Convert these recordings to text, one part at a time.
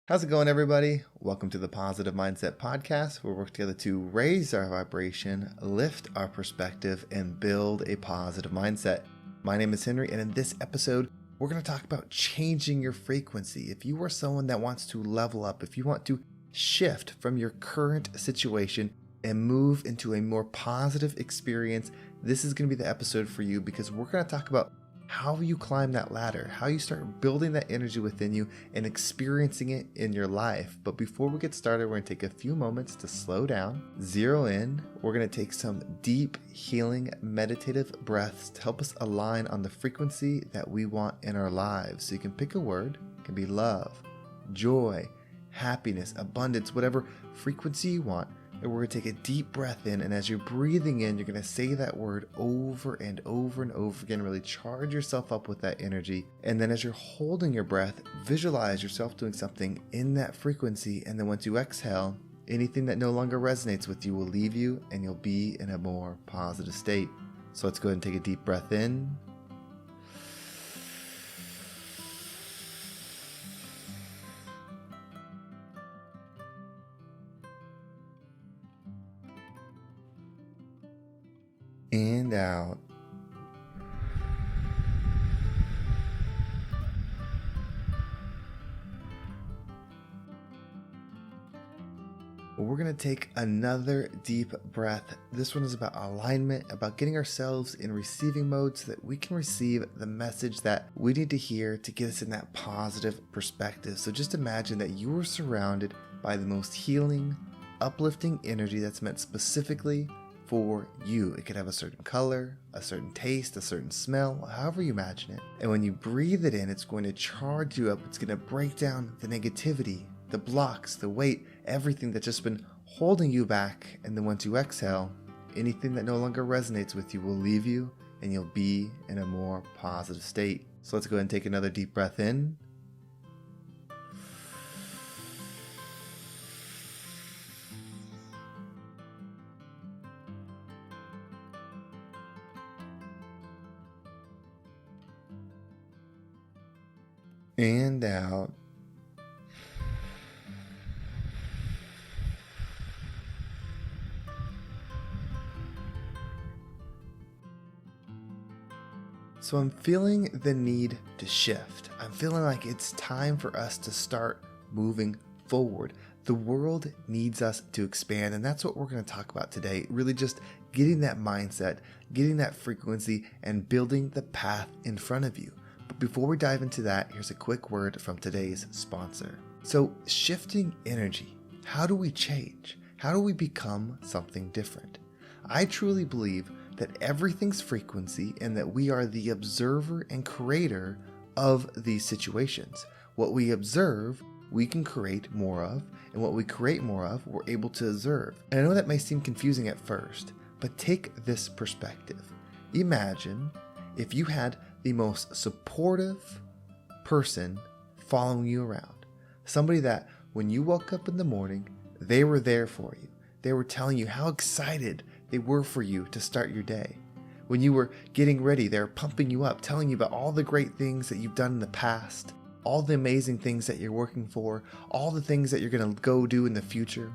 How's it going, everybody? Welcome to the Positive Mindset Podcast, where we work together to raise our vibration, lift our perspective, and build a positive mindset. My name is Henry, and in this episode, we're going to talk about changing your frequency. If you are someone that wants to level up, if you want to shift from your current situation and move into a more positive experience, this is going to be the episode for you, because we're going to talk about how you climb that ladder, how you start building that energy within you and experiencing it in your life. But before we get started, we're going to take a few moments to slow down, zero in. We're going to take some deep, healing, meditative breaths to help us align on the frequency that we want in our lives. So you can pick a word. It can be love, joy, happiness, abundance, whatever frequency you want. And we're going to take a deep breath in, and as you're breathing in, you're going to say that word over and over and over again. Really charge yourself up with that energy. And then as you're holding your breath, visualize yourself doing something in that frequency. And then once you exhale, anything that no longer resonates with you will leave you, and you'll be in a more positive state. So let's go ahead and take a deep breath in. And out. We're going to take another deep breath. This one is about alignment, about getting ourselves in receiving mode so that we can receive the message that we need to hear to get us in that positive perspective. So just imagine that you are surrounded by the most healing, uplifting energy that's meant specifically for you. It could have a certain color, a certain taste, a certain smell, however you imagine it. And when you breathe it in, it's going to charge you up. It's going to break down the negativity, the blocks, the weight, everything that's just been holding you back. And then once you exhale, anything that no longer resonates with you will leave you, and you'll be in a more positive state. So let's go ahead and take another deep breath in. And out. So I'm feeling the need to shift. I'm feeling like it's time for us to start moving forward. The world needs us to expand, and that's what we're going to talk about today. Really just getting that mindset, getting that frequency, and building the path in front of you. But before we dive into that, here's a quick word from today's sponsor. So, shifting energy. How do we change? How do we become something different? I truly believe that everything's frequency and that we are the observer and creator of these situations. What we observe, we can create more of, and what we create more of, we're able to observe. And I know that may seem confusing at first, but take this perspective. Imagine if you had the most supportive person following you around. Somebody that when you woke up in the morning, they were there for you. They were telling you how excited they were for you to start your day. When you were getting ready, they were pumping you up, telling you about all the great things that you've done in the past, all the amazing things that you're working for, all the things that you're going to go do in the future.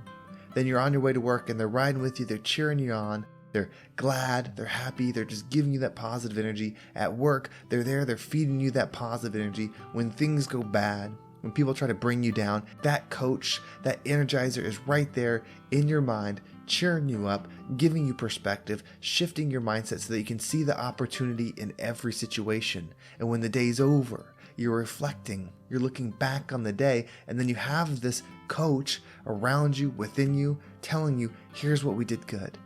Then you're on your way to work and they're riding with you, they're cheering you on. They're glad, they're happy, they're just giving you that positive energy. At work, they're there, they're feeding you that positive energy. When things go bad, when people try to bring you down, that coach, that energizer is right there in your mind, cheering you up, giving you perspective, shifting your mindset so that you can see the opportunity in every situation. And when the day's over, you're reflecting, you're looking back on the day, and then you have this coach around you, within you, telling you, here's what we did good.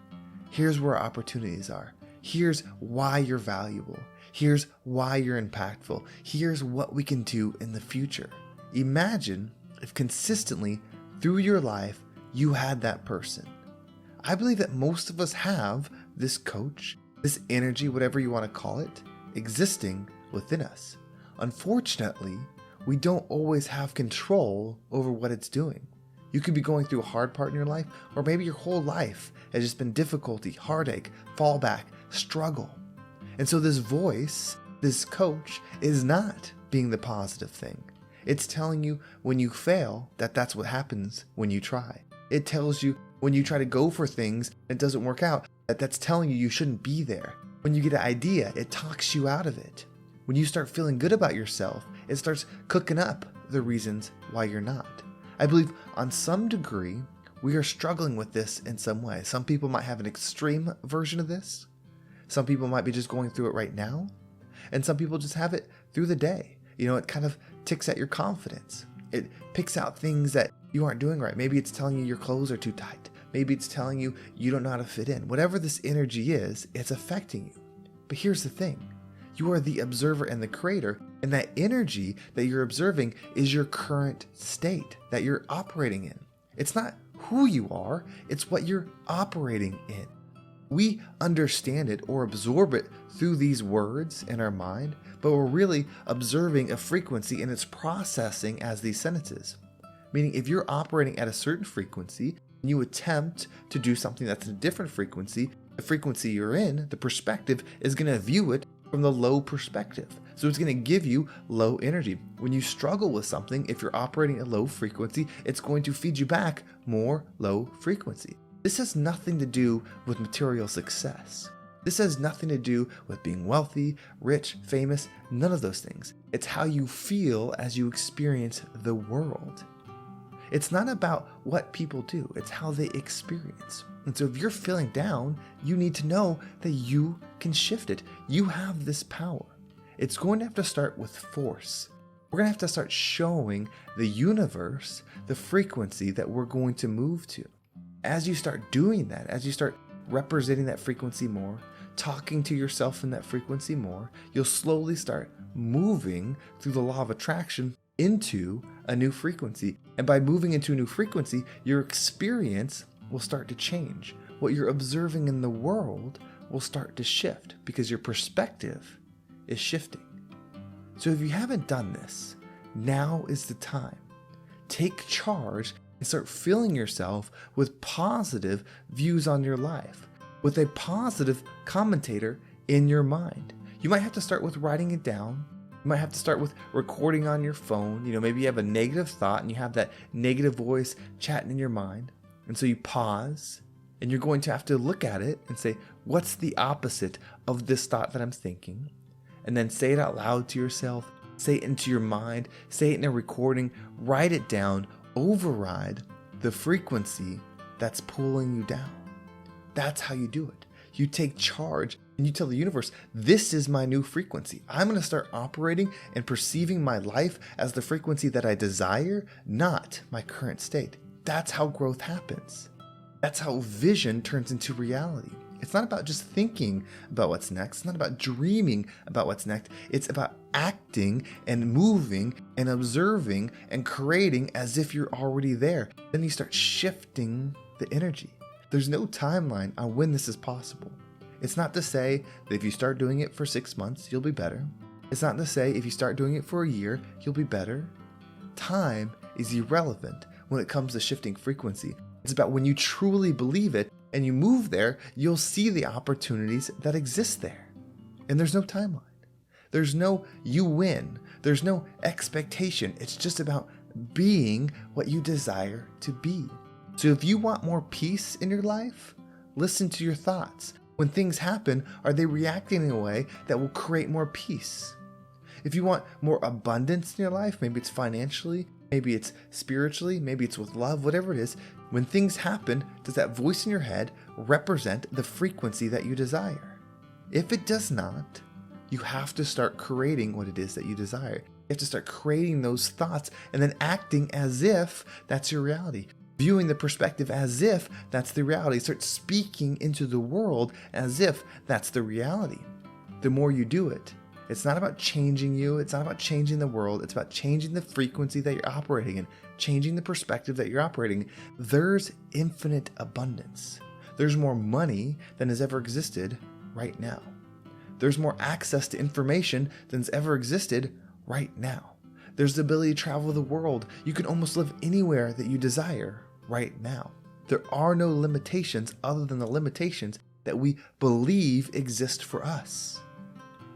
Here's where opportunities are. Here's why you're valuable. Here's why you're impactful. Here's what we can do in the future. Imagine if consistently through your life, you had that person. I believe that most of us have this coach, this energy, whatever you want to call it, existing within us. Unfortunately, we don't always have control over what it's doing. You could be going through a hard part in your life, or maybe your whole life has just been difficulty, heartache, fallback, struggle. And so this voice, this coach, is not being the positive thing. It's telling you when you fail that that's what happens when you try. It tells you when you try to go for things and it doesn't work out, that's telling you shouldn't be there. When you get an idea, it talks you out of it. When you start feeling good about yourself, it starts cooking up the reasons why you're not. I believe on some degree, we are struggling with this in some way. Some people might have an extreme version of this. Some people might be just going through it right now. And some people just have it through the day. It kind of ticks at your confidence. It picks out things that you aren't doing right. Maybe it's telling you your clothes are too tight. Maybe it's telling you you don't know how to fit in. Whatever this energy is, it's affecting you. But here's the thing. You are the observer and the creator, and that energy that you're observing is your current state that you're operating in. It's not who you are, it's what you're operating in. We understand it or absorb it through these words in our mind, but we're really observing a frequency and it's processing as these sentences. Meaning if you're operating at a certain frequency and you attempt to do something that's a different frequency, the frequency you're in, the perspective is going to view it from the low perspective. So it's going to give you low energy. When you struggle with something, if you're operating at low frequency, it's going to feed you back more low frequency. This has nothing to do with material success. This has nothing to do with being wealthy, rich, famous, none of those things. It's how you feel as you experience the world. It's not about what people do, it's how they experience. And so if you're feeling down, you need to know that you can shift it. You have this power. It's going to have to start with force. We're going to have to start showing the universe the frequency that we're going to move to. As you start doing that, as you start representing that frequency more, talking to yourself in that frequency more, you'll slowly start moving through the law of attraction into a new frequency. And by moving into a new frequency, your experience will start to change. What you're observing in the world will start to shift because your perspective is shifting. So if you haven't done this, now is the time. Take charge and start filling yourself with positive views on your life, with a positive commentator in your mind. You might have to start with writing it down. You might have to start with recording on your phone. Maybe you have a negative thought and you have that negative voice chatting in your mind. And so you pause and you're going to have to look at it and say, what's the opposite of this thought that I'm thinking? And then say it out loud to yourself, say it into your mind, say it in a recording, write it down, override the frequency that's pulling you down. That's how you do it. You take charge and you tell the universe, this is my new frequency. I'm going to start operating and perceiving my life as the frequency that I desire, not my current state. That's how growth happens. That's how vision turns into reality. It's not about just thinking about what's next. It's not about dreaming about what's next. It's about acting and moving and observing and creating as if you're already there. Then you start shifting the energy. There's no timeline on when this is possible. It's not to say that if you start doing it for 6 months, you'll be better. It's not to say if you start doing it for a year, you'll be better. Time is irrelevant when it comes to shifting frequency. It's about when you truly believe it and you move there, you'll see the opportunities that exist there. And there's no timeline. There's no you win. There's no expectation. It's just about being what you desire to be. So if you want more peace in your life, listen to your thoughts. When things happen, are they reacting in a way that will create more peace? If you want more abundance in your life, maybe it's financially, maybe it's spiritually, maybe it's with love, whatever it is, when things happen, does that voice in your head represent the frequency that you desire? If it does not, you have to start creating what it is that you desire. You have to start creating those thoughts and then acting as if that's your reality. Viewing the perspective as if that's the reality. Start speaking into the world as if that's the reality. The more you do it, it's not about changing you. It's not about changing the world. It's about changing the frequency that you're operating in, changing the perspective that you're operating in. There's infinite abundance. There's more money than has ever existed right now. There's more access to information than has ever existed right now. There's the ability to travel the world. You can almost live anywhere that you desire right now. There are no limitations other than the limitations that we believe exist for us.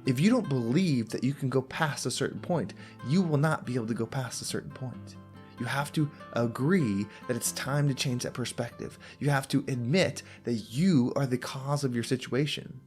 If you don't believe that you can go past a certain point, you will not be able to go past a certain point. You have to agree that it's time to change that perspective. You have to admit that you are the cause of your situation.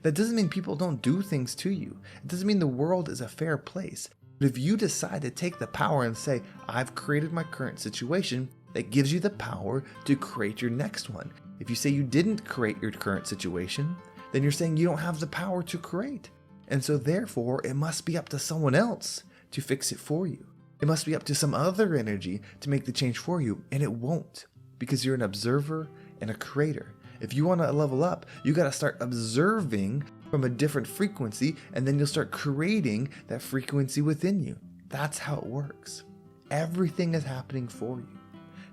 That doesn't mean people don't do things to you. It doesn't mean the world is a fair place. But if you decide to take the power and say, I've created my current situation, that gives you the power to create your next one. If you say you didn't create your current situation, then you're saying you don't have the power to create. And so therefore, it must be up to someone else to fix it for you. It must be up to some other energy to make the change for you, and it won't, because you're an observer and a creator. If you want to level up, you got to start observing from a different frequency, and then you'll start creating that frequency within you. That's how it works. Everything is happening for you.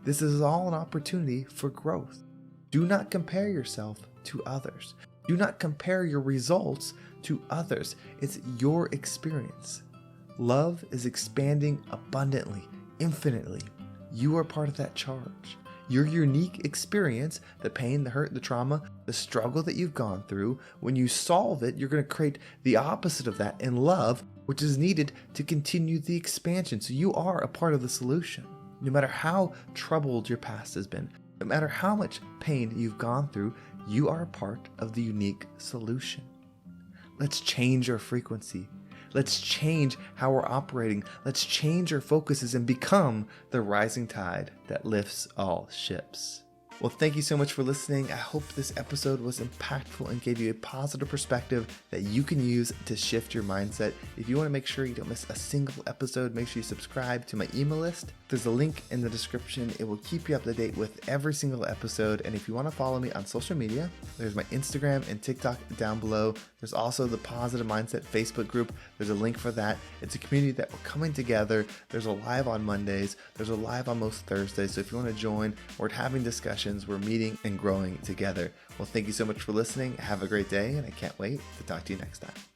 This is all an opportunity for growth. Do not compare yourself to others. Do not compare your results to others. It's your experience. Love is expanding abundantly, infinitely. You are part of that charge. Your unique experience, the pain, the hurt, the trauma, the struggle that you've gone through, when you solve it, you're going to create the opposite of that in love, which is needed to continue the expansion. So you are a part of the solution. No matter how troubled your past has been, no matter how much pain you've gone through, you are a part of the unique solution. Let's change our frequency. Let's change how we're operating. Let's change our focuses and become the rising tide that lifts all ships. Well, thank you so much for listening. I hope this episode was impactful and gave you a positive perspective that you can use to shift your mindset. If you want to make sure you don't miss a single episode, make sure you subscribe to my email list. There's a link in the description. It will keep you up to date with every single episode. And if you want to follow me on social media, there's my Instagram and TikTok down below. There's also the Positive Mindset Facebook group. There's a link for that. It's a community that we're coming together. There's a live on Mondays. There's a live on most Thursdays. So if you want to join, we're having discussions. We're meeting and growing together. Well, thank you so much for listening. Have a great day, and I can't wait to talk to you next time.